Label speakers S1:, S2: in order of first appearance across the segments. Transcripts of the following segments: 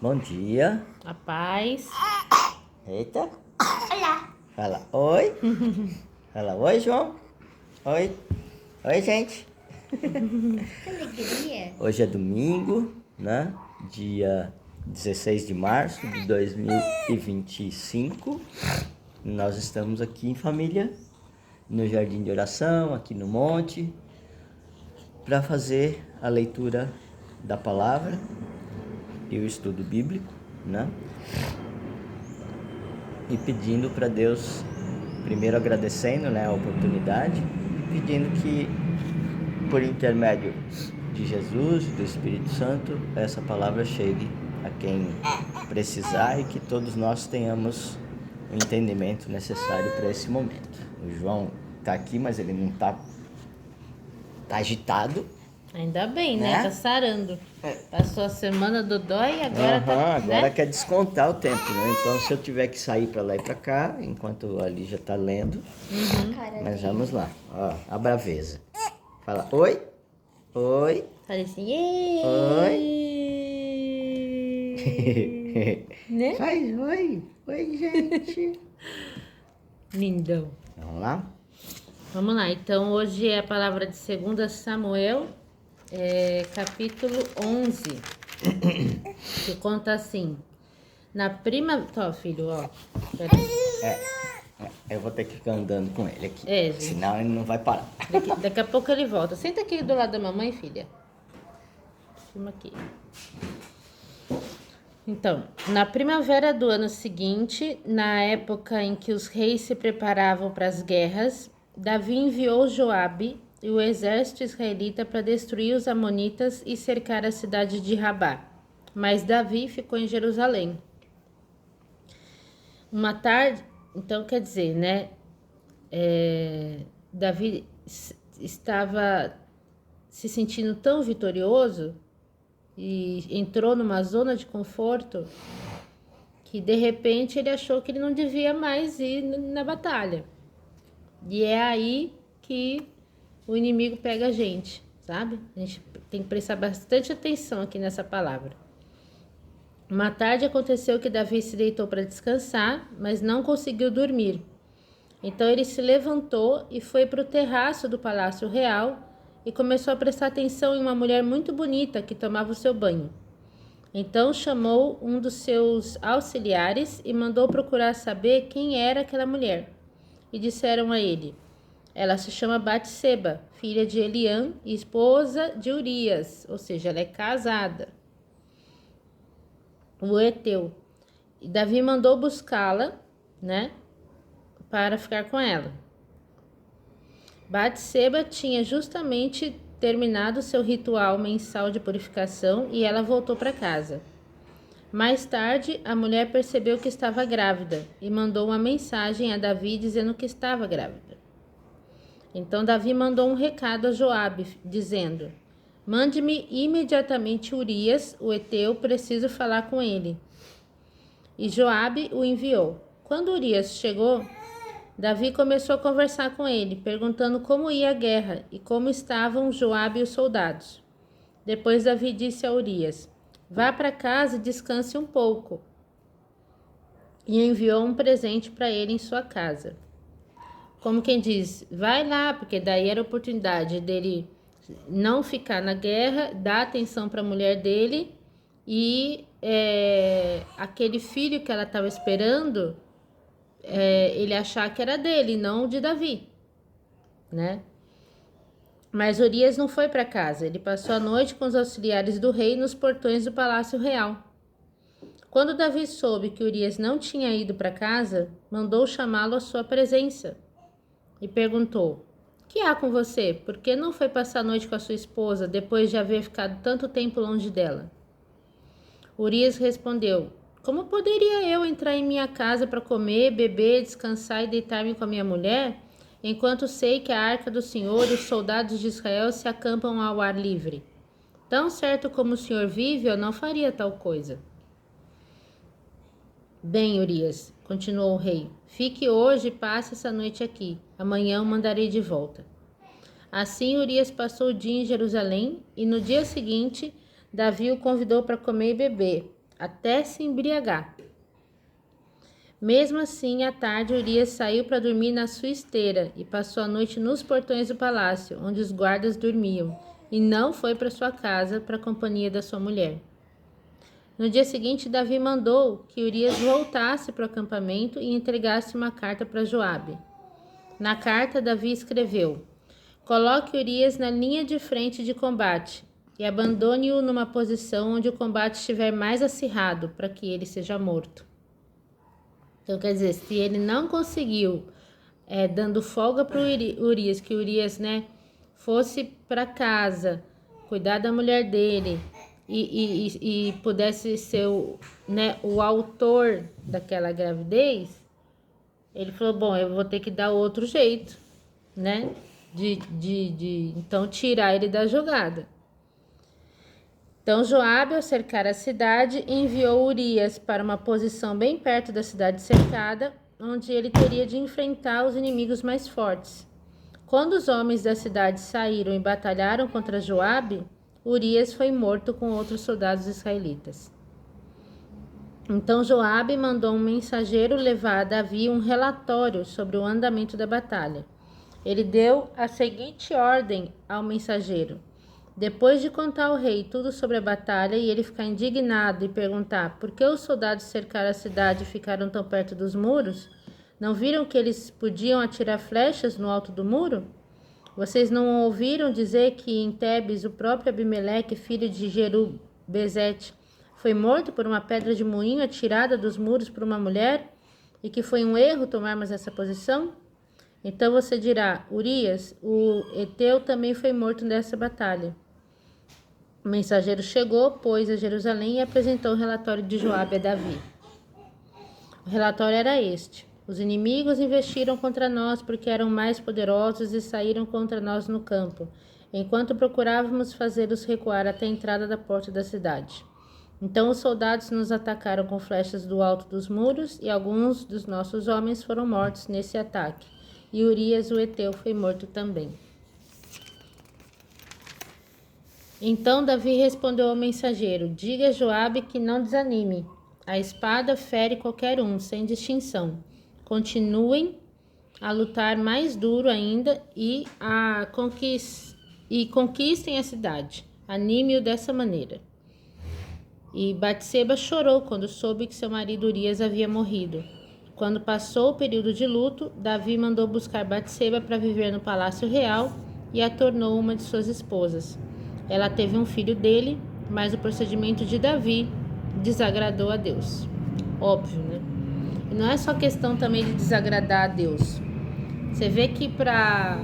S1: Bom dia.
S2: A paz.
S1: Eita.
S3: Olá.
S1: Fala oi. Fala oi, João. Oi. Oi, gente.
S3: Que alegria.
S1: Hoje é domingo, né? Dia 16 de março de 2025. Nós estamos aqui em família, no jardim de oração, aqui no monte, para fazer a leitura da palavra e o estudo bíblico, né? E pedindo para Deus, primeiro agradecendo, né, a oportunidade, pedindo que, por intermédio de Jesus e do Espírito Santo, essa palavra chegue a quem precisar e que todos nós tenhamos o entendimento necessário para esse momento. O João está aqui, mas ele não está agitado.
S2: Ainda bem, né?
S1: Né?
S2: Tá sarando. Passou a semana do dói e agora
S1: Agora
S2: né?
S1: quer descontar o tempo, né? Então, se eu tiver que sair para lá e para cá, enquanto ali já está lendo,
S3: Cara
S1: mas
S3: dele.
S1: vamos lá. Ó, a braveza. Fala oi. Oi.
S2: Fala assim, "Ê!" Né?
S1: Faz oi. Oi, gente.
S2: Lindão.
S1: Vamos lá?
S2: Vamos lá, então hoje é a palavra de 2 Samuel, capítulo 11, que conta assim, na prima... Ó, filho, ó, peraí.
S1: Eu vou ter que ficar andando com ele aqui.
S2: Gente.
S1: Senão ele não vai parar.
S2: Daqui a pouco ele volta. Senta aqui do lado da mamãe, filha. Filma aqui. Então, na primavera do ano seguinte, na época em que os reis se preparavam para as guerras, Davi enviou Joabe e o exército israelita para destruir os amonitas e cercar a cidade de Rabá. Mas Davi ficou em Jerusalém. Uma tarde, então quer dizer, né? Davi estava se sentindo tão vitorioso e entrou numa zona de conforto que de repente ele achou que ele não devia mais ir na batalha. E é aí que o inimigo pega a gente, sabe? A gente tem que prestar bastante atenção aqui nessa palavra. Uma tarde aconteceu que Davi se deitou para descansar, mas não conseguiu dormir. Então ele se levantou e foi para o terraço do Palácio Real e começou a prestar atenção em uma mulher muito bonita que tomava o seu banho. Então chamou um dos seus auxiliares e mandou procurar saber quem era aquela mulher. E disseram a ele: ela se chama Batseba, filha de Eliã e esposa de Urias, ou seja, ela é casada. O Eteu. E Davi mandou buscá-la, né, para ficar com ela. Batseba tinha justamente terminado seu ritual mensal de purificação e ela voltou para casa. Mais tarde, a mulher percebeu que estava grávida e mandou uma mensagem a Davi dizendo que estava grávida. Então Davi mandou um recado a Joabe, dizendo: mande-me imediatamente Urias, o Eteu, preciso falar com ele. E Joabe o enviou. Quando Urias chegou, Davi começou a conversar com ele, perguntando como ia a guerra e como estavam Joabe e os soldados. Depois Davi disse a Urias: vá para casa e descanse um pouco. E enviou um presente para ele em sua casa. Como quem diz, vai lá, porque daí era a oportunidade dele não ficar na guerra, dar atenção para a mulher dele e aquele filho que ela estava esperando, ele achar que era dele, não de Davi, né? Mas Urias não foi para casa, ele passou a noite com os auxiliares do rei nos portões do Palácio Real. Quando Davi soube que Urias não tinha ido para casa, mandou chamá-lo à sua presença e perguntou: que há com você? Por que não foi passar a noite com a sua esposa depois de haver ficado tanto tempo longe dela? Urias respondeu: como poderia eu entrar em minha casa para comer, beber, descansar e deitar-me com a minha mulher, enquanto sei que a arca do Senhor e os soldados de Israel se acampam ao ar livre? Tão certo como o Senhor vive, eu não faria tal coisa. Bem, Urias, continuou o rei, fique hoje e passe essa noite aqui. Amanhã o mandarei de volta. Assim, Urias passou o dia em Jerusalém e no dia seguinte, Davi o convidou para comer e beber. até se embriagar. Mesmo assim, à tarde, Urias saiu para dormir na sua esteira e passou a noite nos portões do palácio, onde os guardas dormiam, e não foi para sua casa para a companhia da sua mulher. No dia seguinte, Davi mandou que Urias voltasse para o acampamento e entregasse uma carta para Joabe. Na carta, Davi escreveu: coloque Urias na linha de frente de combate e abandone-o numa posição onde o combate estiver mais acirrado, para que ele seja morto. Então, quer dizer, se ele não conseguiu, dando folga para Urias, que Urias, fosse para casa, cuidar da mulher dele e pudesse ser o autor daquela gravidez, ele falou, bom, eu vou ter que dar outro jeito, então tirar ele da jogada. Então Joabe, ao cercar a cidade, enviou Urias para uma posição bem perto da cidade cercada, onde ele teria de enfrentar os inimigos mais fortes. Quando os homens da cidade saíram e batalharam contra Joabe, Urias foi morto com outros soldados israelitas. Então Joabe mandou um mensageiro levar a Davi um relatório sobre o andamento da batalha. Ele deu a seguinte ordem ao mensageiro: depois de contar ao rei tudo sobre a batalha e ele ficar indignado e perguntar por que os soldados cercaram a cidade e ficaram tão perto dos muros, não viram que eles podiam atirar flechas no alto do muro? Vocês não ouviram dizer que em Tebes o próprio Abimeleque, filho de Jerubezete, foi morto por uma pedra de moinho atirada dos muros por uma mulher e que foi um erro tomarmos essa posição? Então você dirá, Urias, o Eteu também foi morto nessa batalha. O mensageiro chegou, pois, a Jerusalém e apresentou o relatório de Joabe a Davi. O relatório era este: os inimigos investiram contra nós porque eram mais poderosos e saíram contra nós no campo, enquanto procurávamos fazê-los recuar até a entrada da porta da cidade. Então os soldados nos atacaram com flechas do alto dos muros e alguns dos nossos homens foram mortos nesse ataque. E Urias, o Eteu, foi morto também. Então Davi respondeu ao mensageiro: diga a Joabe que não desanime. A espada fere qualquer um, sem distinção. Continuem a lutar mais duro ainda e conquistem a cidade. Anime-o dessa maneira. E Batseba chorou quando soube que seu marido Urias havia morrido. Quando passou o período de luto, Davi mandou buscar Batseba para viver no palácio real e a tornou uma de suas esposas. Ela teve um filho dele, mas o procedimento de Davi desagradou a Deus. Óbvio, né? E não é só questão também de desagradar a Deus. Você vê que para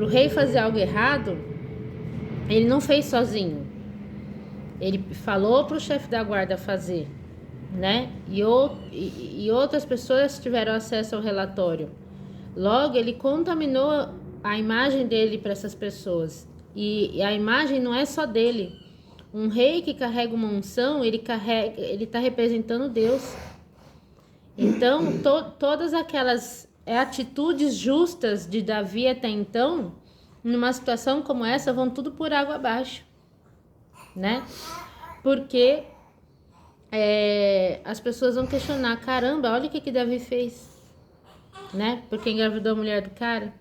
S2: o rei fazer algo errado, ele não fez sozinho. Ele falou para o chefe da guarda fazer, E outras pessoas tiveram acesso ao relatório. Logo, ele contaminou a imagem dele para essas pessoas. E a imagem não é só dele. Um rei que carrega uma unção, ele está representando Deus. Então, todas aquelas atitudes justas de Davi até então, numa situação como essa, vão tudo por água abaixo, Porque as pessoas vão questionar, caramba, olha o que Davi fez, Porque engravidou a mulher do cara.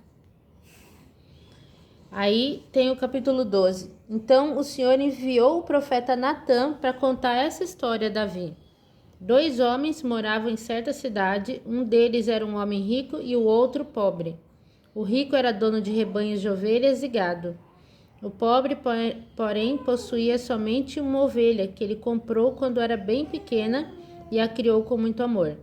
S2: Aí tem o capítulo 12. Então o Senhor enviou o profeta Natã para contar essa história a Davi. 2 homens moravam em certa cidade, um deles era um homem rico e o outro pobre. O rico era dono de rebanhos de ovelhas e gado. O pobre, porém, possuía somente uma ovelha que ele comprou quando era bem pequena e a criou com muito amor.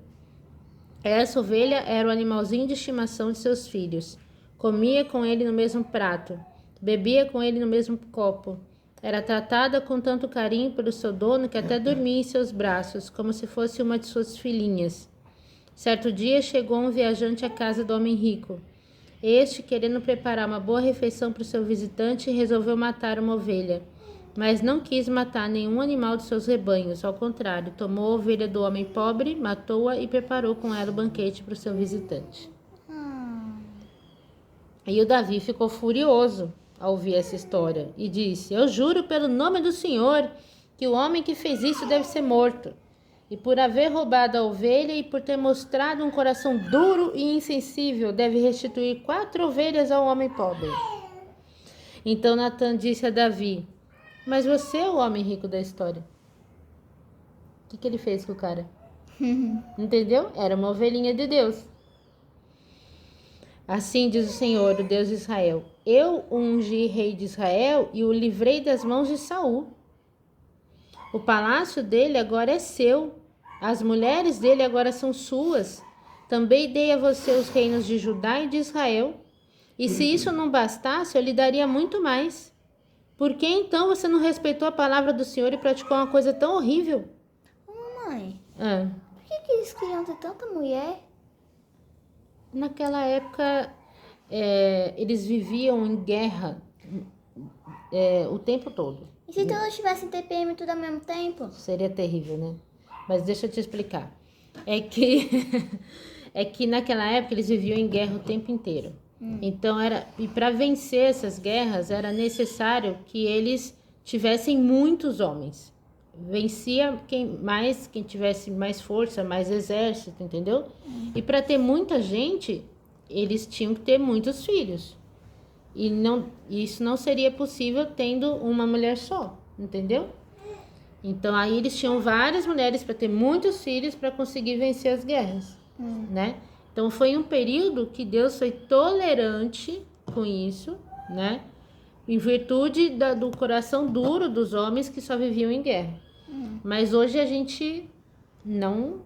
S2: Essa ovelha era o animalzinho de estimação de seus filhos. Comia com ele no mesmo prato, bebia com ele no mesmo copo. Era tratada com tanto carinho pelo seu dono que até dormia em seus braços, como se fosse uma de suas filhinhas. Certo dia chegou um viajante à casa do homem rico. Este, querendo preparar uma boa refeição para o seu visitante, resolveu matar uma ovelha, mas não quis matar nenhum animal de seus rebanhos. Ao contrário, tomou a ovelha do homem pobre, matou-a e preparou com ela o banquete para o seu visitante. E o Davi ficou furioso ao ouvir essa história e disse: eu juro pelo nome do Senhor que o homem que fez isso deve ser morto. E por haver roubado a ovelha e por ter mostrado um coração duro e insensível, deve restituir 4 ovelhas ao homem pobre. Então Natã disse a Davi: mas você é o homem rico da história. O que ele fez com o cara? Entendeu? Era uma ovelhinha de Deus. Assim diz o Senhor, o Deus de Israel: eu o ungi rei de Israel e o livrei das mãos de Saul. O palácio dele agora é seu. As mulheres dele agora são suas. Também dei a você os reinos de Judá e de Israel. E se isso não bastasse, eu lhe daria muito mais. Por que então você não respeitou a palavra do Senhor e praticou uma coisa tão horrível?
S3: Mamãe,
S2: Ah,
S3: por que eles queriam ter tanta mulher?
S2: naquela época, eles viviam em guerra o tempo todo.
S3: E se todos tivessem TPM tudo ao mesmo tempo?
S2: Seria terrível, né? Mas deixa eu te explicar. É que é que naquela época eles viviam em guerra o tempo inteiro. Então e para vencer essas guerras era necessário que eles tivessem muitos homens. Vencia quem tivesse mais força, mais exército, entendeu? E para ter muita gente, eles tinham que ter muitos filhos. E isso não seria possível tendo uma mulher só, entendeu? Então aí eles tinham várias mulheres para ter muitos filhos para conseguir vencer as guerras, né? Então foi um período que Deus foi tolerante com isso, né? Em virtude do coração duro dos homens que só viviam em guerra. Mas hoje a gente não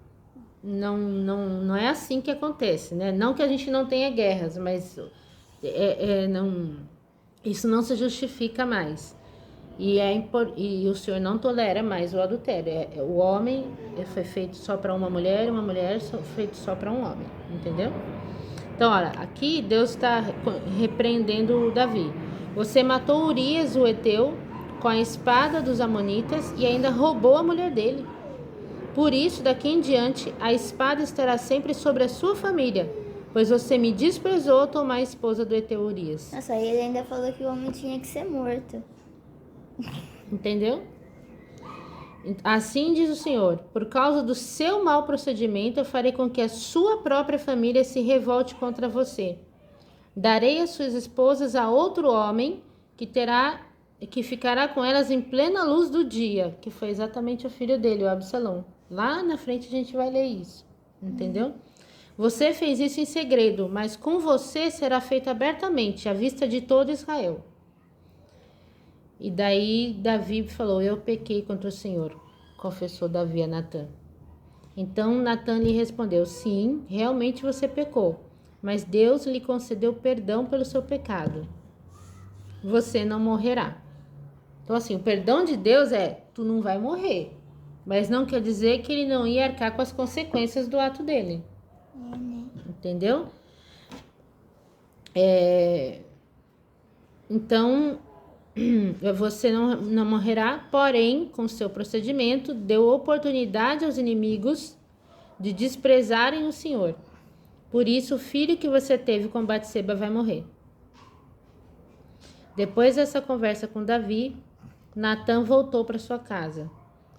S2: é assim que acontece, né? Não que a gente não tenha guerras, mas isso não se justifica mais. E o Senhor não tolera mais o adultério. O homem foi feito só para uma mulher, e uma mulher foi feita só para um homem, entendeu? Então, olha, aqui Deus está repreendendo o Davi. Você matou Urias, o heteu, com a espada dos amonitas e ainda roubou a mulher dele. Por isso, daqui em diante, a espada estará sempre sobre a sua família, pois você me desprezou ao tomar a esposa do heteu Urias.
S3: Nossa, ele ainda falou que o homem tinha que ser morto.
S2: Entendeu? Assim diz o Senhor: por causa do seu mau procedimento, eu farei com que a sua própria família se revolte contra você. Darei as suas esposas a outro homem que ficará com elas em plena luz do dia, que foi exatamente o filho dele, o Absalão. Lá na frente a gente vai ler isso, entendeu? Você fez isso em segredo, mas com você será feito abertamente, à vista de todo Israel. E daí Davi falou: eu pequei contra o Senhor, confessou Davi a Natã. Então Natã lhe respondeu: sim, realmente você pecou, mas Deus lhe concedeu perdão pelo seu pecado. Você não morrerá. Então assim, o perdão de Deus tu não vai morrer, mas não quer dizer que ele não ia arcar com as consequências do ato dele. Entendeu? Então, você não morrerá, porém, com seu procedimento, deu oportunidade aos inimigos de desprezarem o Senhor. Por isso, o filho que você teve com Batseba vai morrer. Depois dessa conversa com Davi, Natã voltou para sua casa.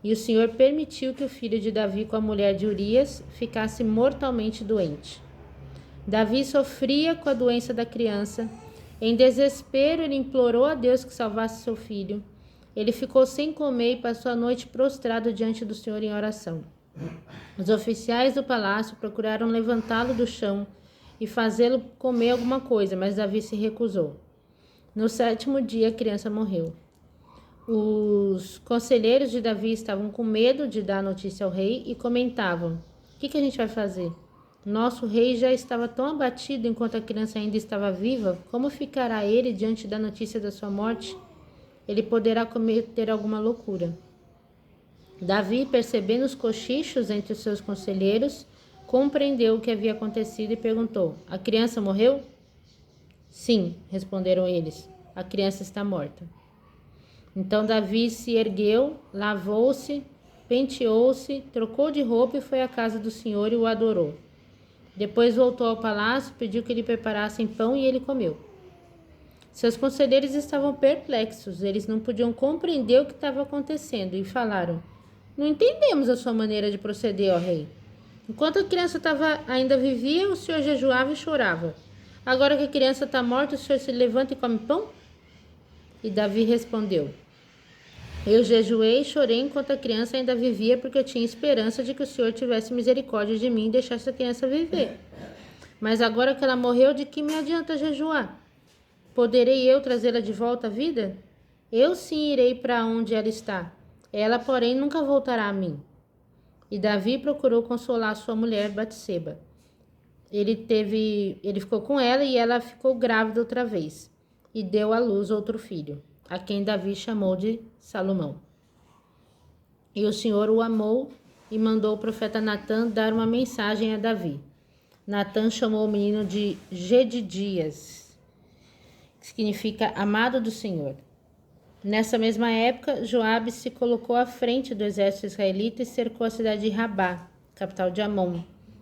S2: E o Senhor permitiu que o filho de Davi com a mulher de Urias ficasse mortalmente doente. Davi sofria com a doença da criança. Em desespero, ele implorou a Deus que salvasse seu filho. Ele ficou sem comer e passou a noite prostrado diante do Senhor em oração. Os oficiais do palácio procuraram levantá-lo do chão e fazê-lo comer alguma coisa, mas Davi se recusou. No 7º dia, a criança morreu. Os conselheiros de Davi estavam com medo de dar notícia ao rei e comentavam: o que a gente vai fazer? Nosso rei já estava tão abatido enquanto a criança ainda estava viva, como ficará ele diante da notícia da sua morte? Ele poderá cometer alguma loucura. Davi, percebendo os cochichos entre os seus conselheiros, compreendeu o que havia acontecido e perguntou: a criança morreu? Sim, responderam eles, a criança está morta. Então Davi se ergueu, lavou-se, penteou-se, trocou de roupa e foi à casa do Senhor e o adorou. Depois voltou ao palácio, pediu que lhe preparassem pão e ele comeu. Seus conselheiros estavam perplexos, eles não podiam compreender o que estava acontecendo e falaram: Não entendemos a sua maneira de proceder, ó rei. Enquanto a criança ainda vivia, o senhor jejuava e chorava. Agora que a criança está morta, o senhor se levanta e come pão? E Davi respondeu: Eu jejuei e chorei enquanto a criança ainda vivia, porque eu tinha esperança de que o senhor tivesse misericórdia de mim e deixasse a criança viver. Mas agora que ela morreu, de que me adianta jejuar? Poderei eu trazê-la de volta à vida? Eu sim irei para onde ela está. Ela, porém, nunca voltará a mim. E Davi procurou consolar sua mulher Batseba. Ele ficou com ela e ela ficou grávida outra vez. E deu à luz outro filho, a quem Davi chamou de Salomão. E o Senhor o amou e mandou o profeta Natã dar uma mensagem a Davi. Natã chamou o menino de Gedidias, que significa amado do Senhor. Nessa mesma época, Joabe se colocou à frente do exército israelita e cercou a cidade de Rabá, capital de Amon,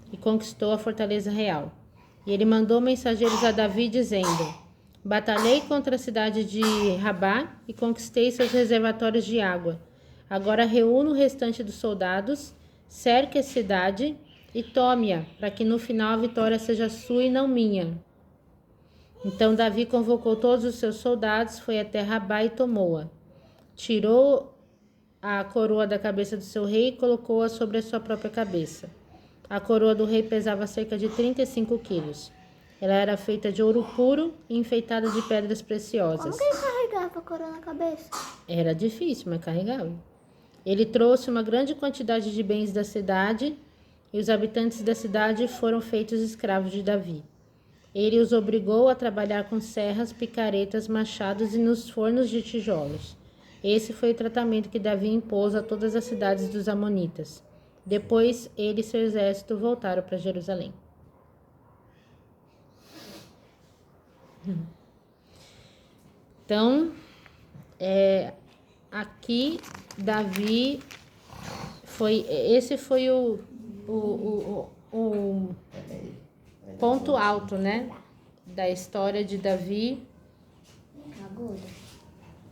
S2: e conquistou a fortaleza real. E ele mandou mensageiros a Davi dizendo: Batalhei contra a cidade de Rabá e conquistei seus reservatórios de água. Agora reúna o restante dos soldados, cerque a cidade e tome-a, para que no final a vitória seja sua e não minha. Então Davi convocou todos os seus soldados, foi até Rabá e tomou-a. Tirou a coroa da cabeça do seu rei e colocou-a sobre a sua própria cabeça. A coroa do rei pesava cerca de 35 quilos. Ela era feita de ouro puro e enfeitada de pedras preciosas.
S3: Como que ele carregava a coroa na cabeça?
S2: Era difícil, mas carregava. Ele trouxe uma grande quantidade de bens da cidade e os habitantes da cidade foram feitos escravos de Davi. Ele os obrigou a trabalhar com serras, picaretas, machados e nos fornos de tijolos. Esse foi o tratamento que Davi impôs a todas as cidades dos amonitas. Depois, ele e seu exército voltaram para Jerusalém. Então, aqui Davi esse foi o ponto alto, né, da história de Davi,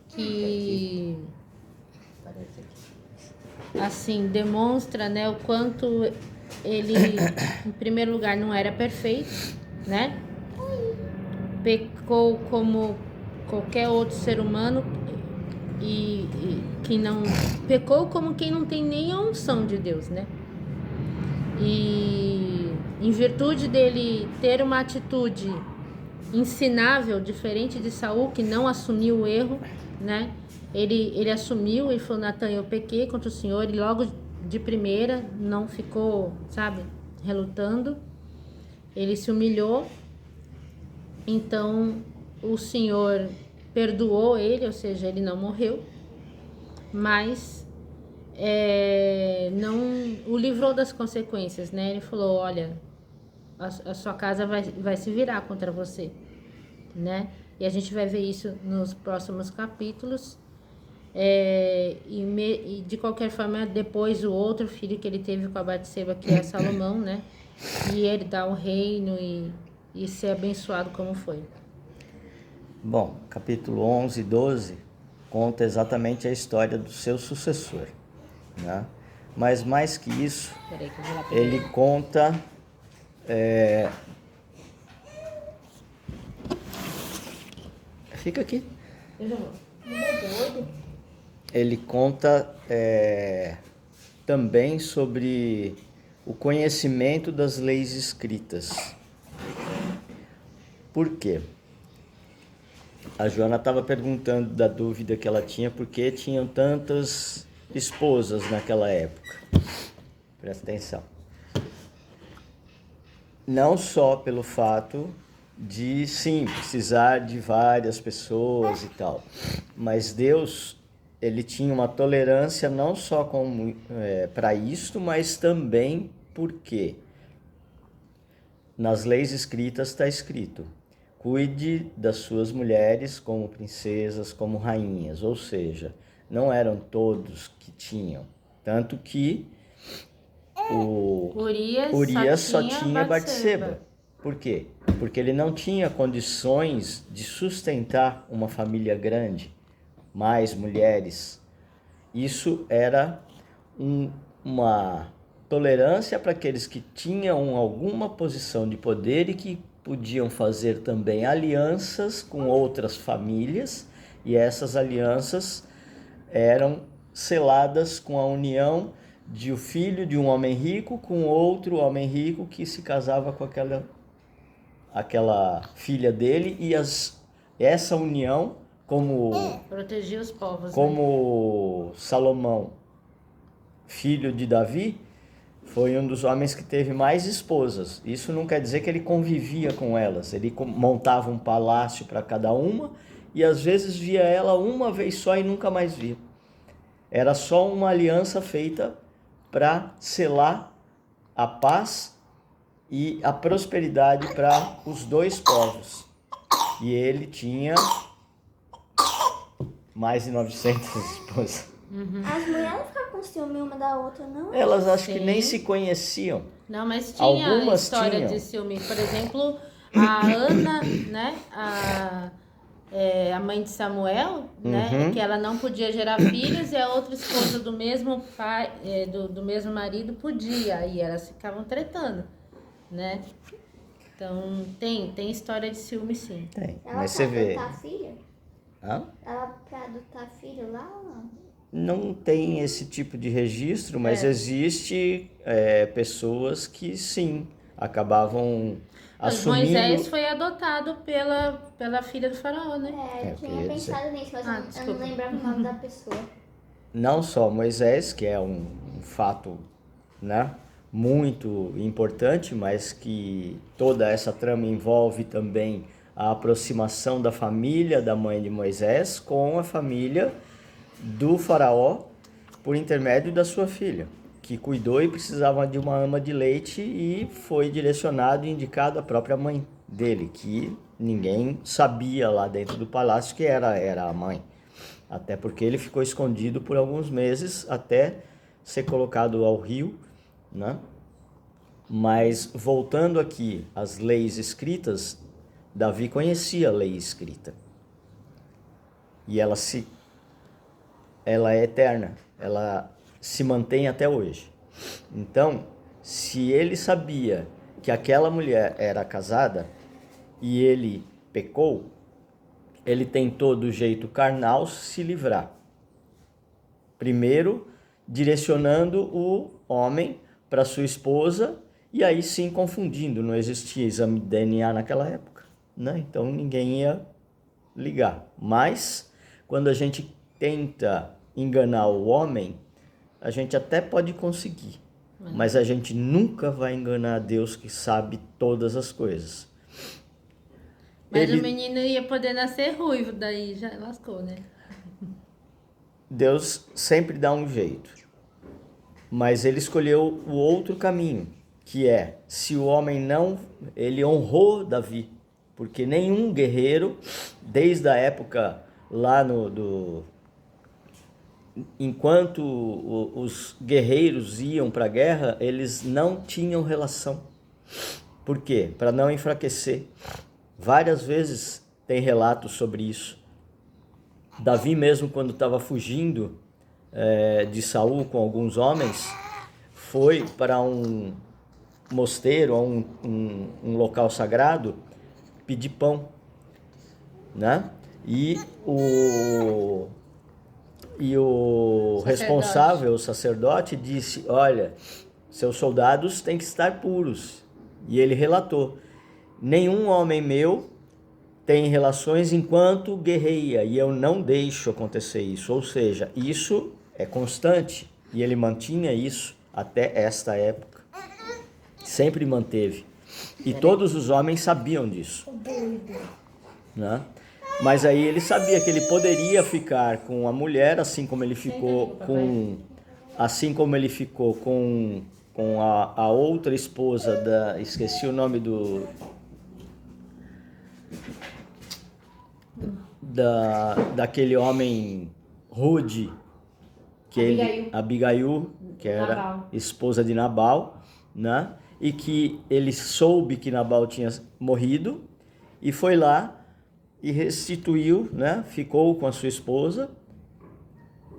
S2: que assim demonstra, né, o quanto ele, em primeiro lugar, não era perfeito, né? Pecou como qualquer outro ser humano e que não pecou como quem não tem nem a unção de Deus, né? E em virtude dele ter uma atitude ensinável, diferente de Saul, que não assumiu o erro, né? Ele assumiu e falou: Natã, eu pequei contra o Senhor, e logo de primeira não ficou, sabe, relutando. Ele se humilhou. Então o Senhor perdoou ele, ou seja, ele não morreu, mas não o livrou das consequências, né? Ele falou: olha, a sua casa vai se virar contra você, né? E a gente vai ver isso nos próximos capítulos. E de qualquer forma, depois o outro filho que ele teve com a Batseba, que é Salomão, né? E ele dá o reino e ser abençoado como foi.
S1: Bom, capítulo 11 e 12 conta exatamente a história do seu sucessor, né? Mas mais que isso,
S2: Peraí, que eu vou lá pegar.
S1: ele conta fica aqui.
S2: Eu já vou.
S1: Ele conta também sobre o conhecimento das leis escritas. Por quê? A Joana estava perguntando da dúvida que ela tinha, porque tinham tantas esposas naquela época. Presta atenção. Não só pelo fato de, sim, precisar de várias pessoas e tal, mas Deus, ele tinha uma tolerância não só para isto, mas também porque nas leis escritas está escrito: cuide das suas mulheres como princesas, como rainhas. Ou seja, não eram todos que tinham. Tanto que Urias só tinha Batseba. Por quê? Porque ele não tinha condições de sustentar uma família grande, mais mulheres. Isso era uma tolerância para aqueles que tinham alguma posição de poder e que podiam fazer também alianças com outras famílias, e essas alianças eram seladas com a união de o filho de um homem rico com outro homem rico que se casava com aquela filha dele, e essa união,
S2: Protegia os povos, né?
S1: como Salomão, filho de Davi, foi um dos homens que teve mais esposas. Isso não quer dizer que ele convivia com elas. Ele montava um palácio para cada uma e às vezes via ela uma vez só e nunca mais via. Era só uma aliança feita para selar a paz e a prosperidade para os dois povos. E ele tinha mais de 900 esposas.
S3: As mulheres não ficam com ciúme uma da outra, não?
S1: Elas acho que
S2: Sim.
S1: nem se conheciam.
S2: Não, mas tinha
S1: Algumas
S2: história
S1: tinham.
S2: de ciúme. Por exemplo, a Ana, né? A mãe de Samuel, né? Que ela não podia gerar filhos e a outra esposa do mesmo pai, do mesmo marido podia. E elas ficavam tretando, né? Então, tem história de ciúme, sim.
S1: Tem,
S3: Ela
S1: mas
S3: pra
S1: você vê.
S3: adotar filho?
S1: Hã?
S3: Ela pra adotar filho lá ou não?
S1: Não tem esse tipo de registro, mas existe pessoas que sim, acabavam
S2: Mas
S1: assumindo.
S2: Moisés foi adotado pela filha do faraó, né?
S3: Eu
S1: eu
S3: tinha
S1: queria
S3: pensado nisso, mas eu não
S2: desculpa.
S3: lembrava o nome da pessoa.
S1: Não só Moisés, que é um fato, né, muito importante, mas que toda essa trama envolve também a aproximação da família da mãe de Moisés com a família do faraó por intermédio da sua filha, que cuidou e precisava de uma ama de leite e foi direcionado e indicado à própria mãe dele, que ninguém sabia lá dentro do palácio que era a mãe. Até porque ele ficou escondido por alguns meses até ser colocado ao rio, né? Mas voltando aqui às leis escritas, Davi conhecia a lei escrita. E ela é eterna, ela se mantém até hoje. Então, se ele sabia que aquela mulher era casada e ele pecou, ele tentou do jeito carnal se livrar. Primeiro, direcionando o homem para sua esposa e aí sim confundindo. Não existia exame de DNA naquela época, né? Então ninguém ia ligar. Mas quando a gente tenta enganar o homem, a gente até pode conseguir, mas a gente nunca vai enganar Deus, que sabe todas as coisas.
S2: Mas o menino ia poder nascer ruivo, daí já lascou, né?
S1: Deus sempre dá um jeito, mas ele escolheu o outro caminho, que é, se o homem não, ele honrou Davi, porque nenhum guerreiro, desde a época lá enquanto os guerreiros iam para a guerra, eles não tinham relação. Por quê? Para não enfraquecer. Várias vezes tem relatos sobre isso. Davi mesmo, quando estava fugindo de Saul com alguns homens, foi para um mosteiro, um local sagrado, pedir pão, né? E o responsável, o sacerdote, disse: olha, seus soldados têm que estar puros. E ele relatou: nenhum homem meu tem relações enquanto guerreia, e eu não deixo acontecer isso. Ou seja, isso é constante, e ele mantinha isso até esta época. Sempre manteve. E todos os homens sabiam disso, né? Mas aí ele sabia que ele poderia ficar com a mulher, assim como ele ficou com a outra esposa esqueci o nome daquele homem rude,
S2: Abigail.
S1: Abigail, que era
S2: Nabal.
S1: esposa de Nabal, né? e que ele soube que Nabal tinha morrido e foi lá e restituiu, né? Ficou com a sua esposa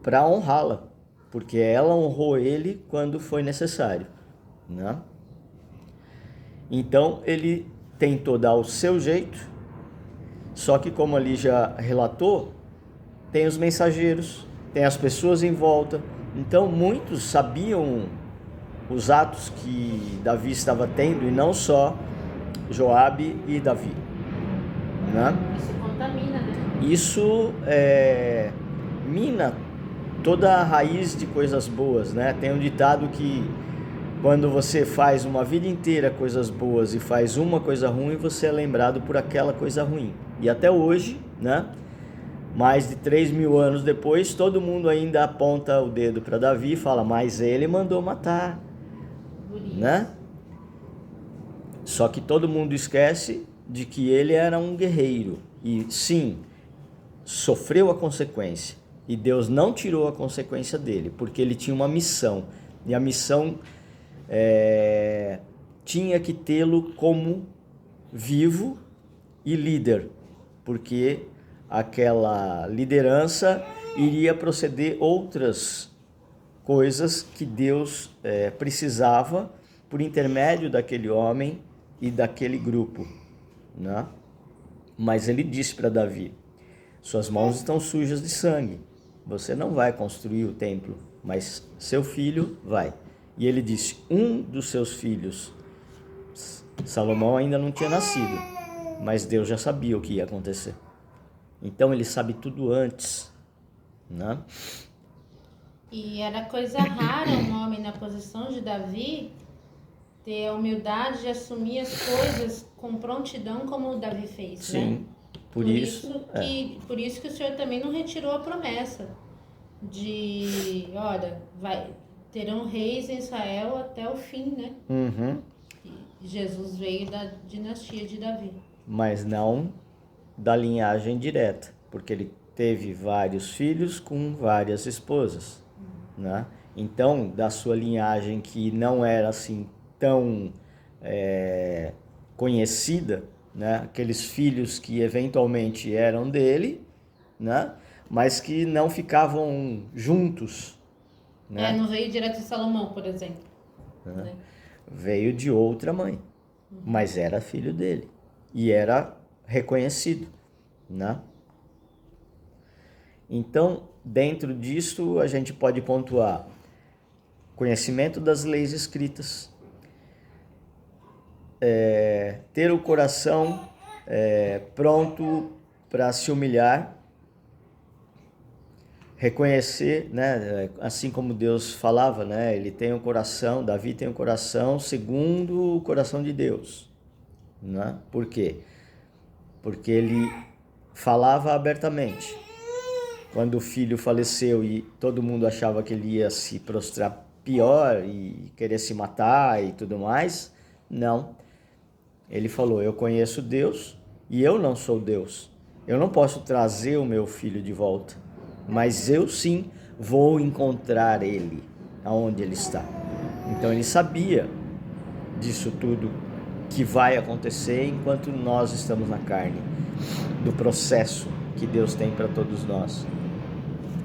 S1: para honrá-la, porque ela honrou ele quando foi necessário, né? Então ele tentou dar o seu jeito, só que como ali já relatou, tem os mensageiros, tem as pessoas em volta, então muitos sabiam os atos que Davi estava tendo e não só Joabe e Davi, né?
S2: Isso contamina, né?
S1: Isso mina toda a raiz de coisas boas, né? Tem um ditado que quando você faz uma vida inteira coisas boas e faz uma coisa ruim, você é lembrado por aquela coisa ruim. E até hoje, né? Mais de 3.000 anos depois, todo mundo ainda aponta o dedo para Davi e fala, mas ele mandou matar, né? Só que todo mundo esquece de que ele era um guerreiro e sim, sofreu a consequência e Deus não tirou a consequência dele, porque ele tinha uma missão e a missão tinha que tê-lo como vivo e líder, porque aquela liderança iria proceder outras coisas que Deus precisava por intermédio daquele homem e daquele grupo, né? Mas ele disse para Davi, suas mãos estão sujas de sangue, você não vai construir o templo, mas seu filho vai. E ele disse, um dos seus filhos, Salomão ainda não tinha nascido, mas Deus já sabia o que ia acontecer. Então ele sabe tudo antes, né?
S2: E era coisa rara um homem na posição de Davi ter a humildade de assumir as coisas com prontidão como o Davi fez,
S1: Sim,
S2: né?
S1: por isso
S2: Por isso que o Senhor também não retirou a promessa de, olha, terão reis em Israel até o fim, né?
S1: Uhum.
S2: E Jesus veio da dinastia de Davi.
S1: Mas não da linhagem direta, porque ele teve vários filhos com várias esposas, né? Então, da sua linhagem que não era assim tão conhecida, né? Aqueles filhos que eventualmente eram dele, né? Mas que não ficavam juntos, né?
S2: Não veio direto de Salomão, por exemplo. Né?
S1: Veio de outra mãe, mas era filho dele e era reconhecido, né? Então, dentro disso, a gente pode pontuar conhecimento das leis escritas, ter o coração pronto para se humilhar, reconhecer, né? Assim como Deus falava, né? Ele tem um coração, Davi tem um coração segundo o coração de Deus, né? Por quê? Porque ele falava abertamente. Quando o filho faleceu e todo mundo achava que ele ia se prostrar pior e querer se matar e tudo mais, não. Ele falou, eu conheço Deus e eu não sou Deus. Eu não posso trazer o meu filho de volta, mas eu sim vou encontrar ele aonde ele está. Então ele sabia disso tudo que vai acontecer enquanto nós estamos na carne, do processo que Deus tem para todos nós.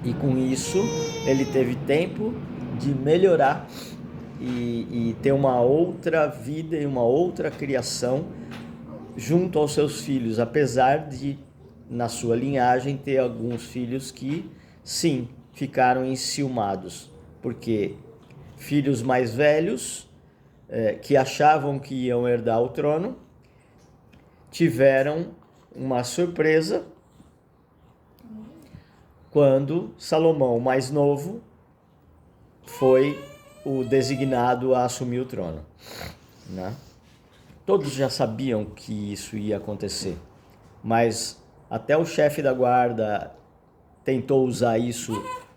S1: E com isso ele teve tempo de melhorar e ter uma outra vida e uma outra criação junto aos seus filhos, apesar de na sua linhagem ter alguns filhos que sim, ficaram enciumados, porque filhos mais velhos que achavam que iam herdar o trono tiveram uma surpresa quando Salomão, mais novo, foi o designado a assumir o trono, né? Todos já sabiam que isso ia acontecer, mas até o chefe da guarda tentou usar isso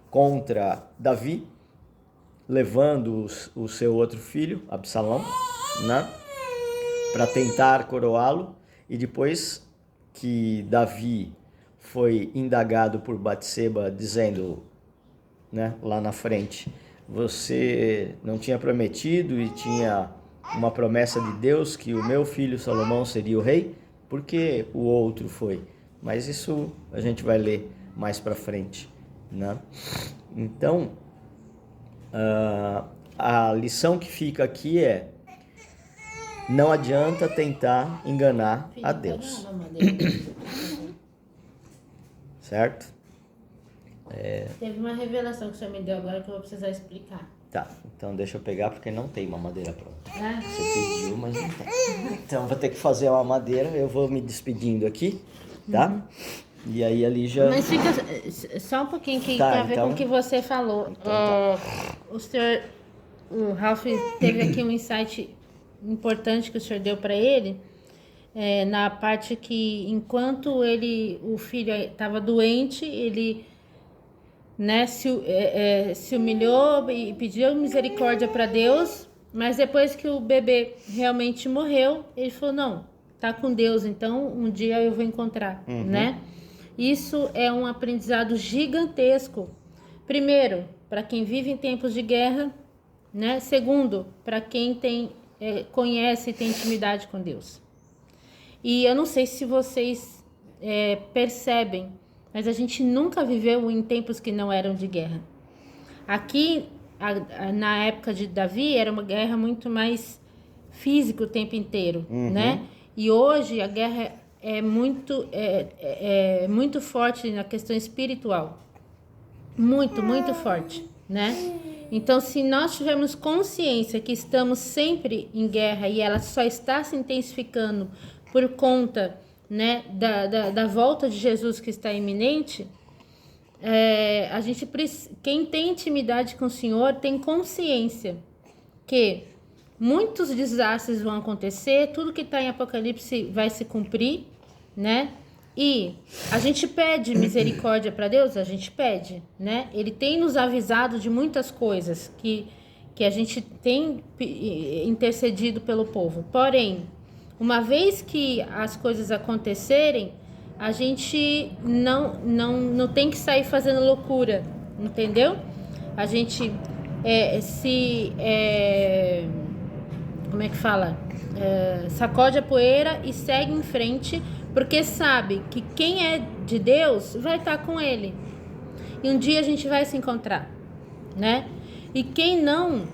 S1: contra Davi, levando o seu outro filho, Absalão, né, para tentar coroá-lo. E depois que Davi foi indagado por Batseba, dizendo, né, lá na frente, você não tinha prometido e tinha uma promessa de Deus que o meu filho Salomão seria o rei, porque o outro foi. Mas isso a gente vai ler mais para frente, né? Então, a lição que fica aqui é: não adianta tentar enganar a Deus, certo?
S2: Teve uma revelação que o senhor me deu agora que eu vou precisar explicar.
S1: Tá, então deixa eu pegar porque não tem mamadeira pronta.
S2: Ah,
S1: Você pediu, mas não tem. Então vou ter que fazer uma madeira, eu vou me despedindo aqui, tá? E aí ali já...
S2: mas fica só um pouquinho que
S1: Tá,
S2: tem a ver
S1: então-
S2: com o que você falou.
S1: Então
S2: O Ralph teve aqui um insight importante que o senhor deu para ele, na parte que enquanto o filho estava doente, ele, né, se humilhou e pediu misericórdia para Deus, mas depois que o bebê realmente morreu, ele falou: não, tá com Deus, então um dia eu vou encontrar, né? Isso é um aprendizado gigantesco. Primeiro, para quem vive em tempos de guerra, né? Segundo, para quem conhece e tem intimidade com Deus. E eu não sei se vocês percebem, mas a gente nunca viveu em tempos que não eram de guerra. Aqui, na época de Davi, era uma guerra muito mais física o tempo inteiro, né? E hoje a guerra é muito forte na questão espiritual. Muito, muito forte, né? Então, se nós tivermos consciência que estamos sempre em guerra e ela só está se intensificando por conta, né, da volta de Jesus que está iminente, quem tem intimidade com o Senhor tem consciência que muitos desastres vão acontecer, tudo que está em Apocalipse vai se cumprir, né? E a gente pede misericórdia para Deus, a gente pede, né? Ele tem nos avisado de muitas coisas que a gente tem intercedido pelo povo. Porém, uma vez que as coisas acontecerem, a gente não tem que sair fazendo loucura, entendeu? A gente como é que fala? Sacode a poeira e segue em frente, porque sabe que quem é de Deus vai estar com ele. E um dia a gente vai se encontrar, né? E quem não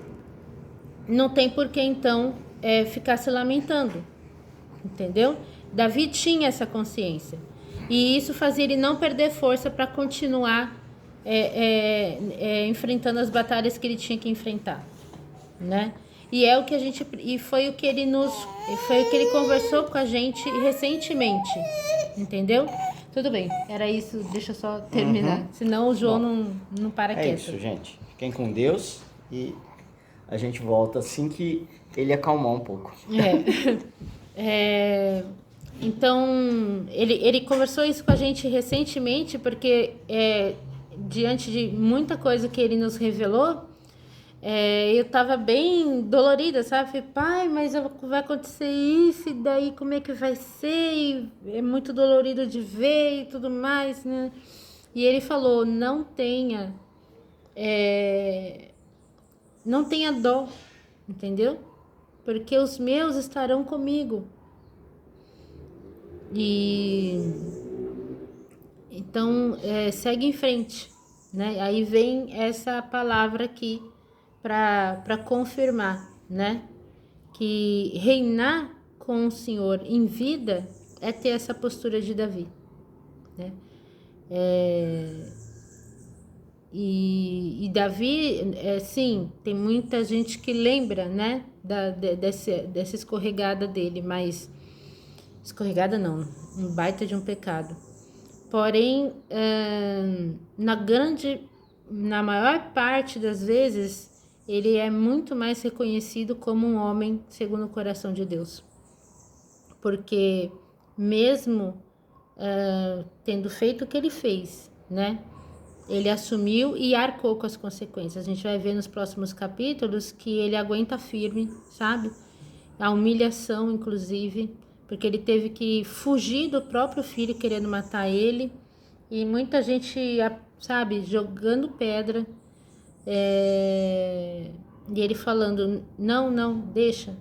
S2: tem por que então ficar se lamentando, entendeu? Davi tinha essa consciência. E isso fazia ele não perder força para continuar enfrentando as batalhas que ele tinha que enfrentar, né? Foi o que ele conversou com a gente recentemente, entendeu? Tudo bem, era isso, deixa eu só terminar, senão o João não para quieto.
S1: É isso, gente. Fiquem com Deus e a gente volta assim que ele acalmar um pouco.
S2: Então, ele conversou isso com a gente recentemente, porque diante de muita coisa que ele nos revelou, eu tava bem dolorida, sabe? Falei: pai, mas vai acontecer isso, e daí como é que vai ser? E é muito dolorido de ver e tudo mais, né? E ele falou: não tenha dó, entendeu? Porque os meus estarão comigo. E então segue em frente, né? Aí vem essa palavra aqui para confirmar, né? Que reinar com o Senhor em vida é ter essa postura de Davi, né? E Davi, sim, tem muita gente que lembra, né? Dessa escorregada dele, mas escorregada não, um baita de um pecado. Porém, na maior parte das vezes, ele é muito mais reconhecido como um homem segundo o coração de Deus. Porque mesmo tendo feito o que ele fez, né? Ele assumiu e arcou com as consequências. A gente vai ver nos próximos capítulos que ele aguenta firme, sabe? A humilhação, inclusive, porque ele teve que fugir do próprio filho querendo matar ele. E muita gente, sabe, jogando pedra. E ele falando: não, deixa,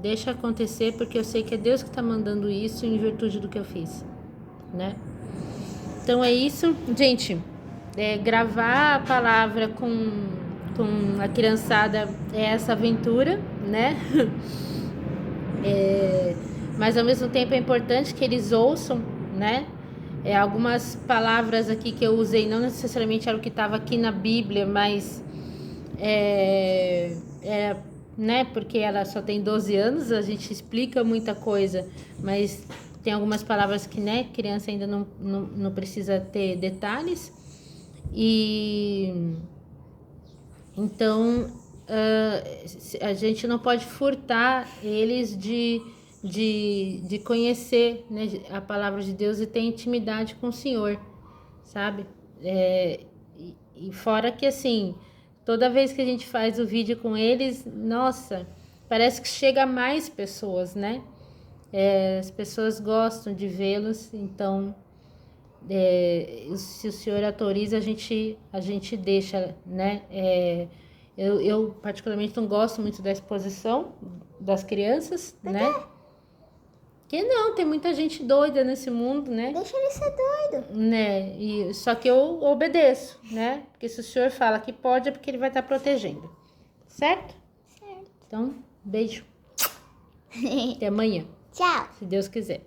S2: deixa acontecer, porque eu sei que é Deus que está mandando isso em virtude do que eu fiz, né? Então é isso, gente. Gravar a palavra com a criançada é essa aventura, né? Mas ao mesmo tempo é importante que eles ouçam, né? Algumas palavras aqui que eu usei não necessariamente era o que estava aqui na Bíblia, mas né? Porque ela só tem 12 anos, a gente explica muita coisa, mas tem algumas palavras que, né, criança ainda não precisa ter detalhes. E então a gente não pode furtar eles de conhecer, né, a palavra de Deus e ter intimidade com o Senhor, sabe? E fora que, assim, toda vez que a gente faz o vídeo com eles, nossa, parece que chega a mais pessoas, né? As pessoas gostam de vê-los, então se o Senhor autoriza, a gente deixa, né? Eu particularmente não gosto muito da exposição das crianças, né? Que não, tem muita gente doida nesse mundo, né?
S3: Deixa ele ser doido.
S2: Né? Só que eu obedeço, né? Porque se o Senhor fala que pode, é porque ele vai estar protegendo. Certo?
S3: Certo.
S2: Então, beijo. Até amanhã,
S3: Tchau.
S2: se Deus quiser.